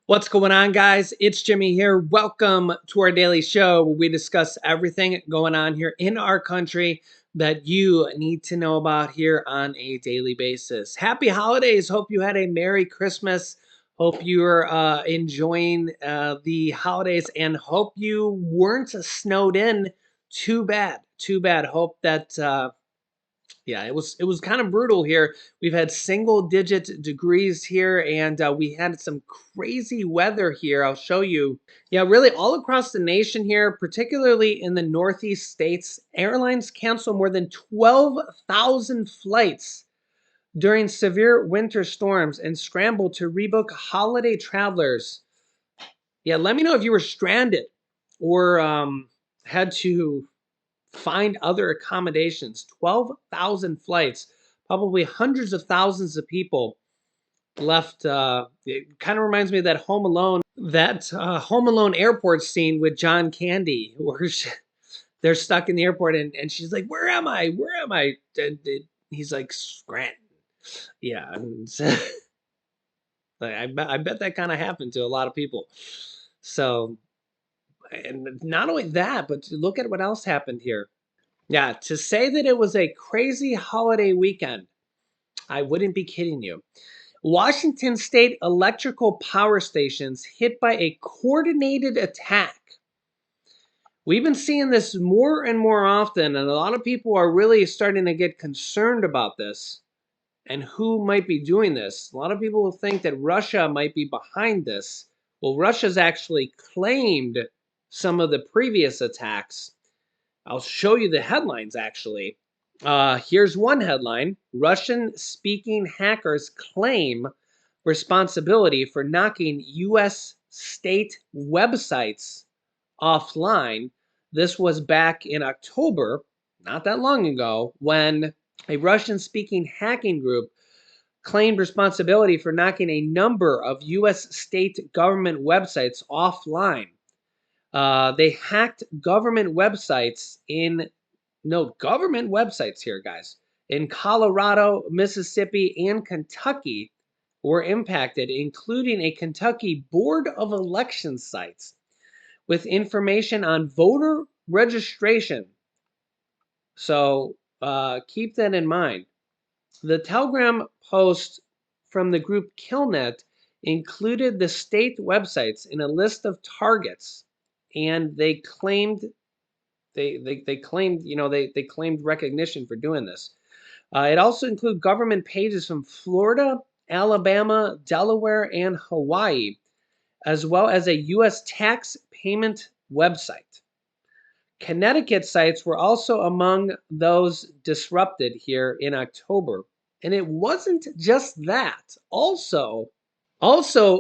What's going on, guys? It's Jimmy here. Welcome to our daily show where we discuss everything going on here in our country that you need to know about here on a daily basis. Happy holidays. Hope you had a Merry Christmas. Hope you're enjoying the holidays and hope you weren't snowed in too bad. Too bad. Hope that yeah, it was kind of brutal here. We've had single digit degrees here, and we had some crazy weather here. I'll show you. Yeah, really all across the nation here, particularly in the Northeast states, airlines cancel more than 12,000 flights during severe winter storms and scramble to rebook holiday travelers. Yeah, let me know if you were stranded or had to find other accommodations. 12,000 flights, probably hundreds of thousands of people left. It kind of reminds me of that Home Alone airport scene with John Candy, where they're stuck in the airport and she's like, "Where am I? Where am I?" And he's like, "Scranton." Yeah, and I bet that kind of happened to a lot of people. So, and not only that, but look at what else happened here. Yeah, to say that it was a crazy holiday weekend, I wouldn't be kidding you. Washington state electrical power stations hit by a coordinated attack. We've been seeing this more and more often, and a lot of people are really starting to get concerned about this and who might be doing this. A lot of people think that Russia might be behind this. Well, Russia's actually claimed some of the previous attacks. I'll show you the headlines actually. Here's one headline: Russian speaking hackers claim responsibility for knocking U.S. state websites offline. This was back in October, not that long ago, when a Russian speaking hacking group claimed responsibility for knocking a number of U.S. state government websites offline. They hacked government websites in no government websites here, guys. In Colorado, Mississippi, and Kentucky were impacted, including a Kentucky Board of Election sites with information on voter registration. So keep that in mind. The Telegram post from the group Killnet included the state websites in a list of targets, and they claimed they claimed recognition for doing this. It also included government pages from Florida, Alabama, Delaware, and Hawaii, as well as a U.S. tax payment website. Connecticut sites were also among those disrupted here in October. And it wasn't just that. Also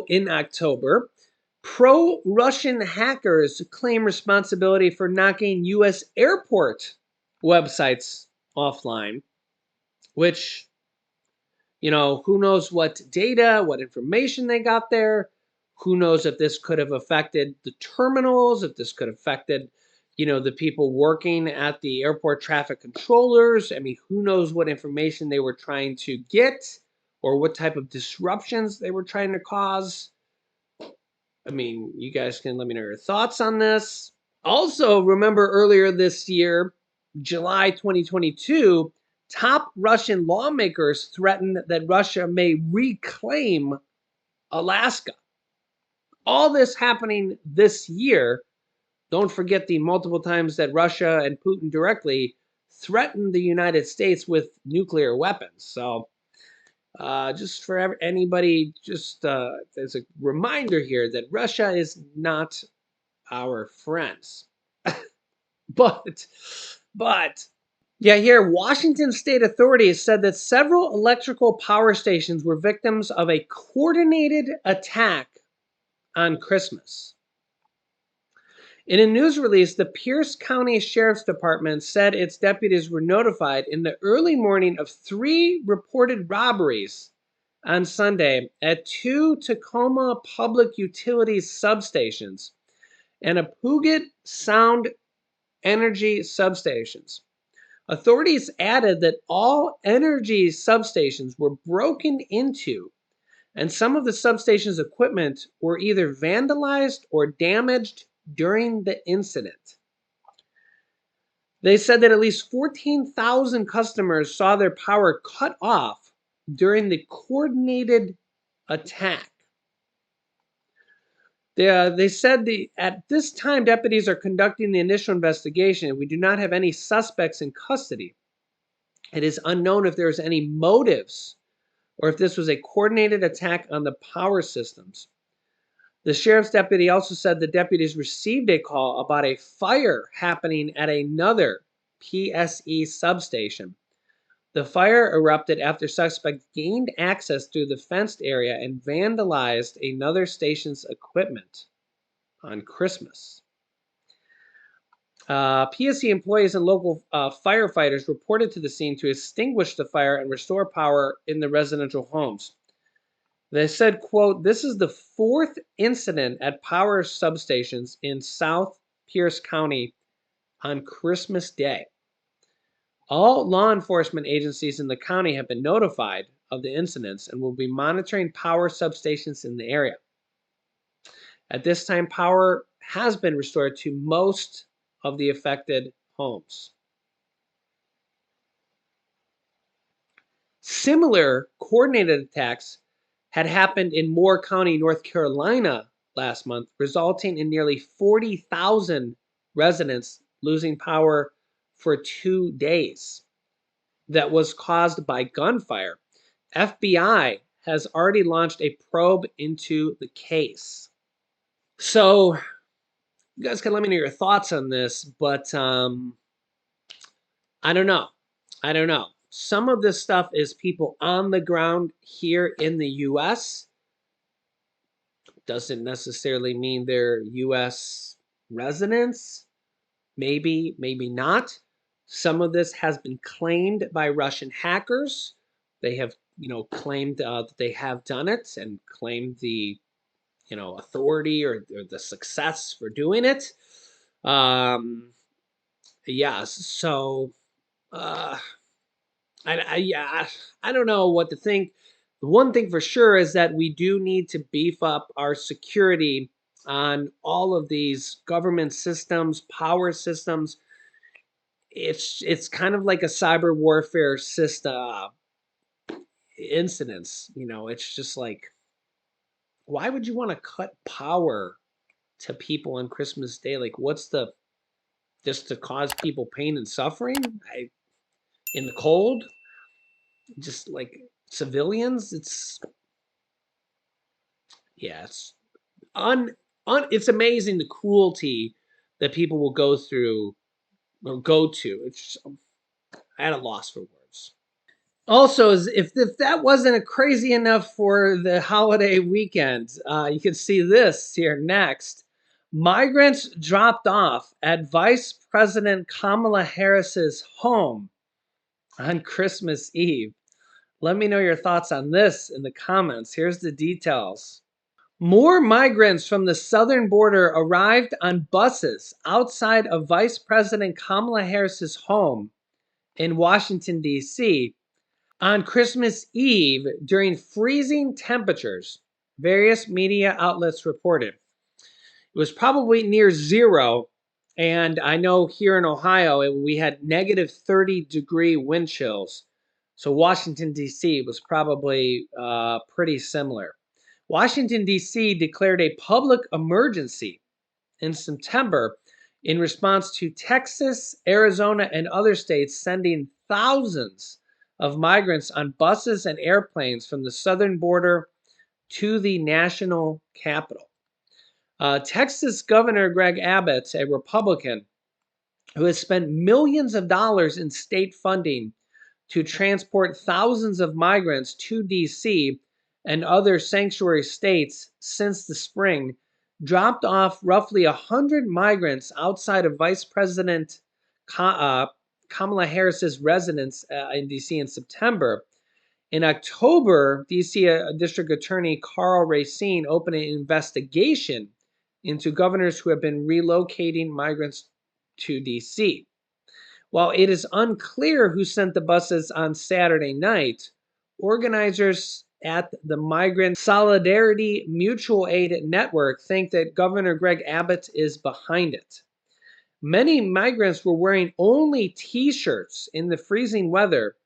in October, pro-Russian hackers claim responsibility for knocking U.S. airport websites offline, which, who knows what data, what information they got there. Who knows if this could have affected the terminals, if this could have affected, the people working at the airport traffic controllers. I mean, who knows what information they were trying to get or what type of disruptions they were trying to cause. I mean, you guys can let me know your thoughts on this. Also, remember earlier this year, July 2022, top Russian lawmakers threatened that Russia may reclaim Alaska. All this happening this year. Don't forget the multiple times that Russia and Putin directly threatened the United States with nuclear weapons. So just for anybody, just as a reminder here that Russia is not our friends. but yeah, here Washington state authorities said that several electrical power stations were victims of a coordinated attack on Christmas. In a news release, the Pierce County Sheriff's Department said its deputies were notified in the early morning of 3 reported robberies on Sunday at 2 Tacoma Public Utilities substations and a Puget Sound Energy substations. Authorities added that all energy substations were broken into and some of the substation's equipment were either vandalized or damaged during the incident. They said that at least 14,000 customers saw their power cut off during the coordinated attack. They said at this time, deputies are conducting the initial investigation. We do not have any suspects in custody. It is unknown if there's any motives or if this was a coordinated attack on the power systems. The sheriff's deputy also said the deputies received a call about a fire happening at another PSE substation. The fire erupted after suspects gained access through the fenced area and vandalized another station's equipment on Christmas. PSE employees and local firefighters reported to the scene to extinguish the fire and restore power in the residential homes. They said, quote, "This is the fourth incident at power substations in South Pierce County on Christmas Day. All law enforcement agencies in the county have been notified of the incidents and will be monitoring power substations in the area. At this time, power has been restored to most of the affected homes." Similar coordinated attacks had happened in Moore County, North Carolina last month, resulting in nearly 40,000 residents losing power for 2 days. That was caused by gunfire. FBI has already launched a probe into the case. So, you guys can let me know your thoughts on this, but I don't know. Some of this stuff is people on the ground here in the US. Doesn't necessarily mean they're US residents. Maybe, maybe not. Some of this has been claimed by Russian hackers. They have, claimed that they have done it and claimed the, authority or the success for doing it. Yeah, so uh, I don't know what to think. The one thing for sure is that we do need to beef up our security on all of these government systems, power systems. It's kind of like a cyber warfare system incidents. It's just like, why would you want to cut power to people on Christmas Day? Like, what's the just to cause people pain and suffering? In the cold, just like civilians. It's it's amazing the cruelty that people will go through or go to. It's just, at a loss for words. Also, if that wasn't crazy enough for the holiday weekend, you can see this here next. Migrants dropped off at Vice President Kamala Harris's home on Christmas Eve. Let me know your thoughts on this in the comments. Here's the details. More migrants from the southern border arrived on buses outside of Vice President Kamala Harris's home in Washington, D.C. on Christmas Eve during freezing temperatures, various media outlets reported. It was probably near zero, and I know here in Ohio we had negative 30-degree wind chills. So Washington, D.C. was probably pretty similar. Washington, D.C. declared a public emergency in September in response to Texas, Arizona, and other states sending thousands of migrants on buses and airplanes from the southern border to the national capital. Texas Governor Greg Abbott, a Republican, who has spent millions of dollars in state funding to transport thousands of migrants to D.C. and other sanctuary states since the spring, dropped off roughly 100 migrants outside of Vice President Kamala Harris's residence in D.C. in September. In October, D.C. District Attorney Carl Racine opened an investigation into governors who have been relocating migrants to D.C. While it is unclear who sent the buses on Saturday night, organizers at the Migrant Solidarity Mutual Aid Network think that Governor Greg Abbott is behind it. Many migrants were wearing only t-shirts in the freezing weather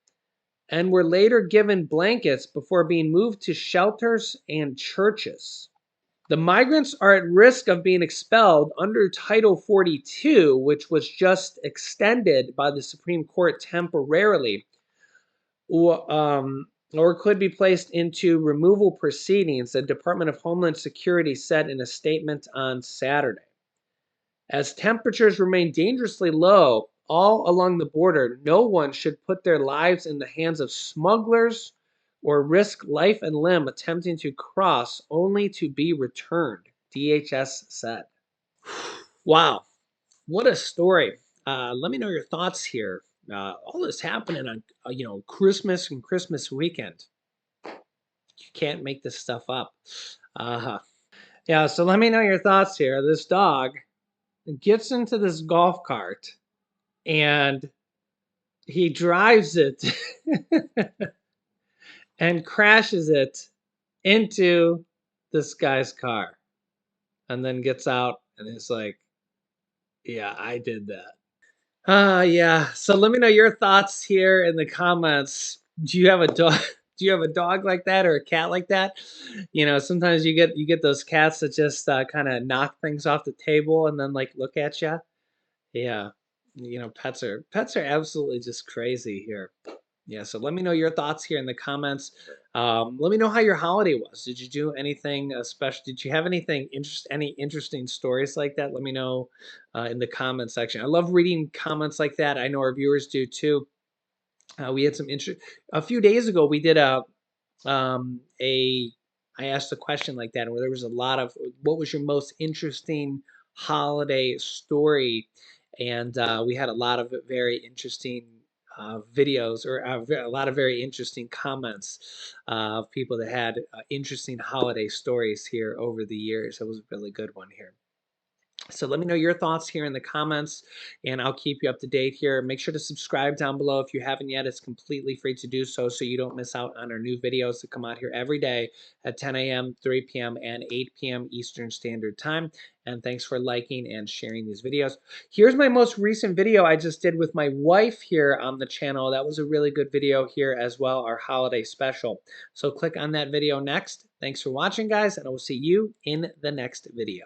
and were later given blankets before being moved to shelters and churches. The migrants are at risk of being expelled under Title 42, which was just extended by the Supreme Court temporarily, or could be placed into removal proceedings, the Department of Homeland Security said in a statement on Saturday. As temperatures remain dangerously low all along the border, no one should put their lives in the hands of smugglers or risk life and limb attempting to cross only to be returned, DHS said. Wow, what a story. Let me know your thoughts here. All this happening on, Christmas and Christmas weekend. You can't make this stuff up. Yeah, so let me know your thoughts here. This dog gets into this golf cart and he drives it and crashes it into this guy's car and then gets out and is like, yeah, I did that. Yeah. So let me know your thoughts here in the comments. Do you have a dog? Do you have a dog like that or a cat like that? Sometimes you get those cats that just kind of knock things off the table and then like look at you. Yeah. Pets are absolutely just crazy here. Yeah, so let me know your thoughts here in the comments. Let me know how your holiday was. Did you do anything special? Did you have any interesting stories like that? Let me know in the comment section. I love reading comments like that. I know our viewers do too. We had some interest a few days ago. We did a I asked a question like that, and where there was a lot of what was your most interesting holiday story, and we had a lot of very interesting videos or a lot of very interesting comments of people that had interesting holiday stories here over the years. It was a really good one here. So let me know your thoughts here in the comments, and I'll keep you up to date here. Make sure to subscribe down below if you haven't yet. It's completely free to do so you don't miss out on our new videos that come out here every day at 10 a.m., 3 p.m., and 8 p.m. Eastern Standard Time. And thanks for liking and sharing these videos. Here's my most recent video I just did with my wife here on the channel. That was a really good video here as well, our holiday special. So click on that video next. Thanks for watching, guys, and I will see you in the next video.